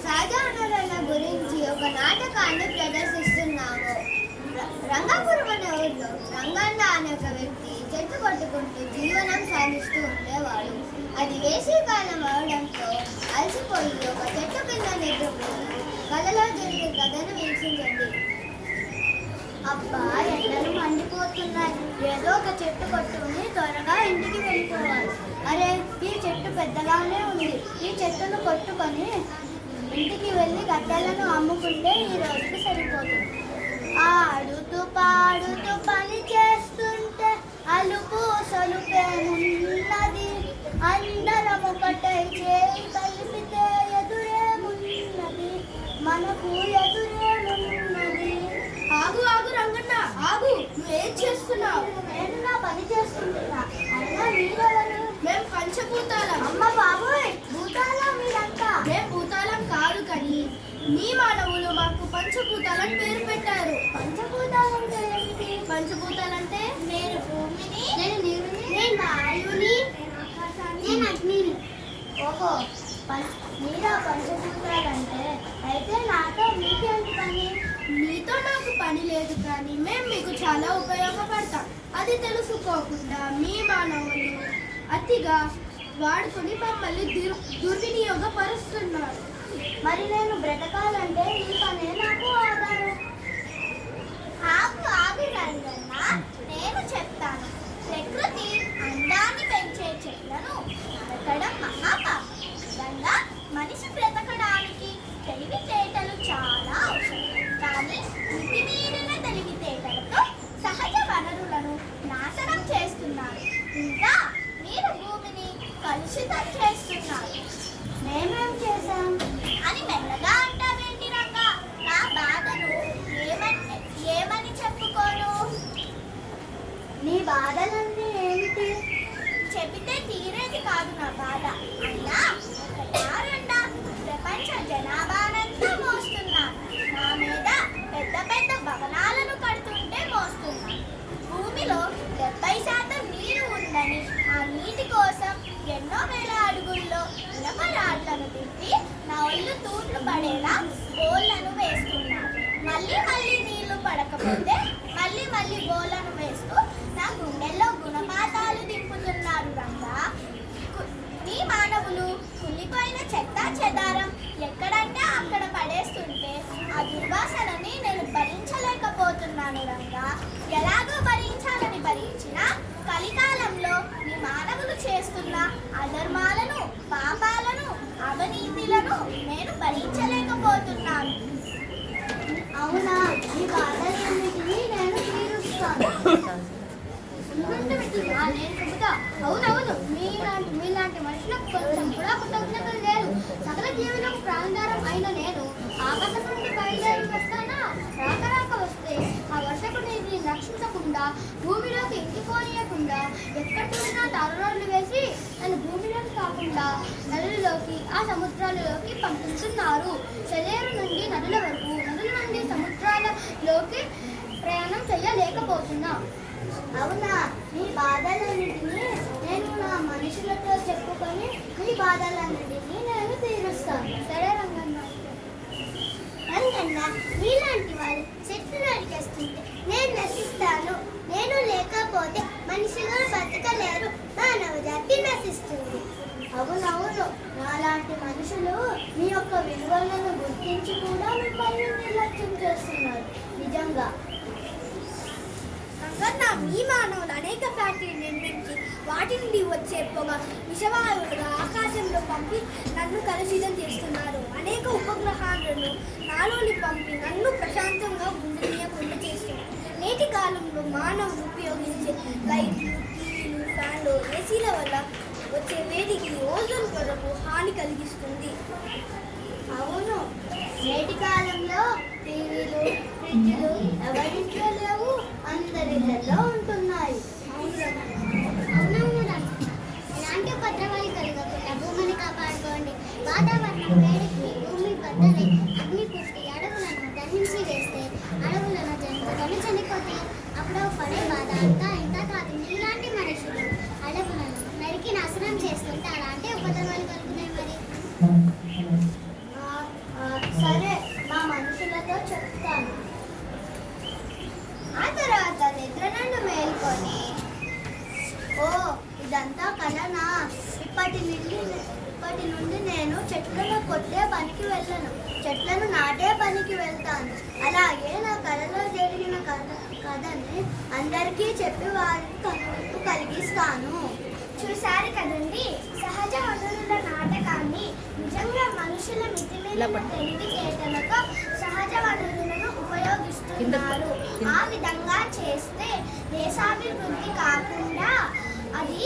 సహజ వనరుల గురించి ఒక నాటకాన్ని ప్రదర్శిస్తున్నాము. రంగాపురం అనే ఊరిలో రంగన్న అనే ఒక వ్యక్తి చెట్టు కొట్టుకుంటూ జీవనం సాగిస్తూ ఉండేవాడు. అది వేసవికాలం అవడంతో అలసిపోయి ఒక చెట్టు కింద నిద్రపోయి కథలో జరిగే కథను వీక్షించండి. అబ్బా, ఎండలు మండిపోతున్నాయి. ఏదో ఒక చెట్టు కొట్టుకుని త్వరగా ఇంటికి వెళ్ళిపోవాలి. అరే, ఈ చెట్టు పెద్దగానే ఉంది. ఈ చెట్టును కొట్టుకొని ఇంటికి వెళ్ళి గడ్డలను అమ్ముకుంటే ఈ రోజుకి సరిపోతుంది. ఆడుతూ పాడుతూ పని చేస్తుంటే అలుపు సలుపేమున్నది? అందరం ఒకటై చేయి కలిపితే ఎదురేమున్నది? మనకు ఎదురేమున్నది? ఆగు ఆగు రంగన్న, ఆగు. నువ్వేం చేస్తున్నావు? నేను నా పని చేసుకుంటున్నా. అయినా మీరెవరు? మేం పంచభూతాలం. అమ్మ బాబోయ్, భూతాలా మీరంతా? మేం భూతాలం కాదు కానీ మీ మానవులు మాకు పంచభూతాలని పేరు పెట్టారు. పంచభూతాలంటే ఏమిటి? పంచభూతాలంటే నేను భూమిని, నేను నీరుని, నేను వాయువుని, నేను ఆకాశాన్ని, నేను అగ్నిని. ఓహో, మీరా పంచభూతాలంటే? అయితే నాతో మీకేంటి పని? మీతో నాకు పని లేదు కానీ మేము మీకు చాలా ఉపయోగపడతాం. అది తెలుసుకోకుండా మీ మానవులు అతిగా వాడుకొని మమ్మల్ని దుర్వినియోగపరుస్తున్నారు. మరి నేను బ్రతకాలంటే ఈ పనే నాకు ఆధారం. ఆగు రంగన్న, నేను చెప్తాను. ప్రకృతి అందాన్ని పెంచే చెట్లను నరకడం మహాపాపం. విధంగా మనిషి బ్రతకడానికి తెలివితేటలు చాలా అవసరం. కానీ మితిమీరిన తెలివితేటలతో సహజ వనరులను నాశనం చేస్తున్నారు. ఇంకా మీరు భూమిని కలుషితం చేస్తున్నారు. మేమేం చేశాం అని మెల్లగా అంటావేంటి రంగా? నా బాధను ఏమని చెప్పుకోను? నీ బాధలన్నీ ఏమిటి? చెబితే తీరేది కాదు నా బాధ. అయినా ఒకటారండా ప్రపంచ జనాభానంతా మోస్తున్నాను. నా మీద పెద్ద పెద్ద భవనాలను కడుతుంటే మోస్తున్నాను. భూమిలో 70% నీరు ఉందని ఆ నీటి కోసం ఎన్నో వేల అడుగుల్లో ఇనప రాళ్లను తిప్పి నా ఒళ్ళు తూట్లు పడేలా బోళ్లను వేస్తున్నాను. మళ్ళీ నీళ్లు పడకపోతే మళ్ళీ బోళ్లను వేస్తూ నా గుండెల్లో గుణపాతాలు దింపుతున్నారు రంగా. మీ మానవులు కుళ్ళిపోయిన చెత్త చెదారం ఎక్కడంటే అక్కడ పడేస్తుంటే ఆ దుర్వాసనని నేను భరించలేకపోతున్నాను రంగా. ఎలాగో భరించాలని భరించినా కలికాలంలో మీ మానవులు చేస్తున్న అధర్మాలను, పాపాలను, అవినీతిలను నేను భరించలేకపోతున్నాను. అవునా, ఈ బాధలన్నిటినీ నేను తీరుస్తాను. అవునవును, మీలాంటి మనుషులకు కొంచెం కూడా కృతజ్ఞతలు లేదు. సకల జీవులకు ప్రాణాధారం అయిన నేను ఆకాశం నుండి బయలుదేరి వస్తానా? రాక వస్తే ఆ వర్షకు నీటిని రక్షించకుండా, భూమిలోకి ఇంకిపోనీయకుండా ఎక్కడ చూసినా తారురోడ్లు వేసి నన్ను భూమిలోకి కాకుండా నదులలోకి, ఆ సముద్రాలలోకి పంపిస్తున్నారు. సెలేరు నుండి నదుల వరకు, నదుల నుండి సముద్రాలలోకి ప్రయాణం చేయలేకపోతున్నా. అవునా, మీ బాధలన్నిటినీ నేను నా మనుషులతో చెప్పుకొని మీ బాధలన్నిటినీ నేను తీరుస్తాను. సరే రంగన్న. మీలాంటి వాళ్ళు చెట్లు నరికేస్తుంటే నేను నశిస్తాను. నేను లేకపోతే మనిషిగా బతకలేరు. మానవ జాతి నశిస్తుంది. అవునవును, నాలాంటి మనుషులు మీ యొక్క విలువలను గుర్తించి కూడా మిమ్మల్ని నిర్లక్ష్యం చేస్తున్నారు. నిజంగా మీ మానవులు అనేక ఫ్యాక్టరీలు నిర్మించి వాటి నుండి వచ్చే పొగ విషవాయువులుగా ఆకాశంలో పంపి నన్ను కలుషితం చేస్తున్నారు. అనేక ఉపగ్రహాలను నాలోని పంపి నన్ను ప్రశాంతంగా ఉండనీయకుండా చేస్తున్నారు. నేటి కాలంలో మానవులు ఉపయోగించే లైట్లు, టీవీలు, ఫ్యాన్లు, ఏసీల వల్ల వచ్చే వేడికి ఓజోన్ పొరకు హాని కలిగిస్తుంది. అవును, నేటి కాలంలో టీవీలు, ఫ్రిడ్జ్లు ఎవరింట్లో లేవు, అందరిలో ఉంటున్నాయి. అవునవును, ఎలాంటి ఉపద్రవాలు కలగకుండా భూమిని కాపాడుకోండి. వాతావరణం వేడికి భూమి బద్దలై అగ్ని పుట్టి అడవులను దహించి వేస్తే అడవులను జంతువులను చనిపోతాయి. అప్పుడు పడే బాధ అంతా ఇంత కాదు. ఇలాంటి మనుషులు అడవులను నరికి నాశనం చేస్తుంటే అలాంటి ఉపద్రవాలు కలుగుతాయి. మరి వెళ్ళను. చెట్లను నాటే పనికి వెళ్తాను. అలాగే నా కళలో జరిగిన కథని అందరికీ చెప్పి వారికి కనువిప్పు కలిగిస్తాను. చూశారు కదండి, సహజ వనరుల నాటకాన్ని. నిజంగా మనుషుల మితిమీరిన తెలివితేటలతో సహజ వనరులను ఉపయోగిస్తున్నారు. ఆ విధంగా చేస్తే దేశాభివృద్ధి కాకుండా అది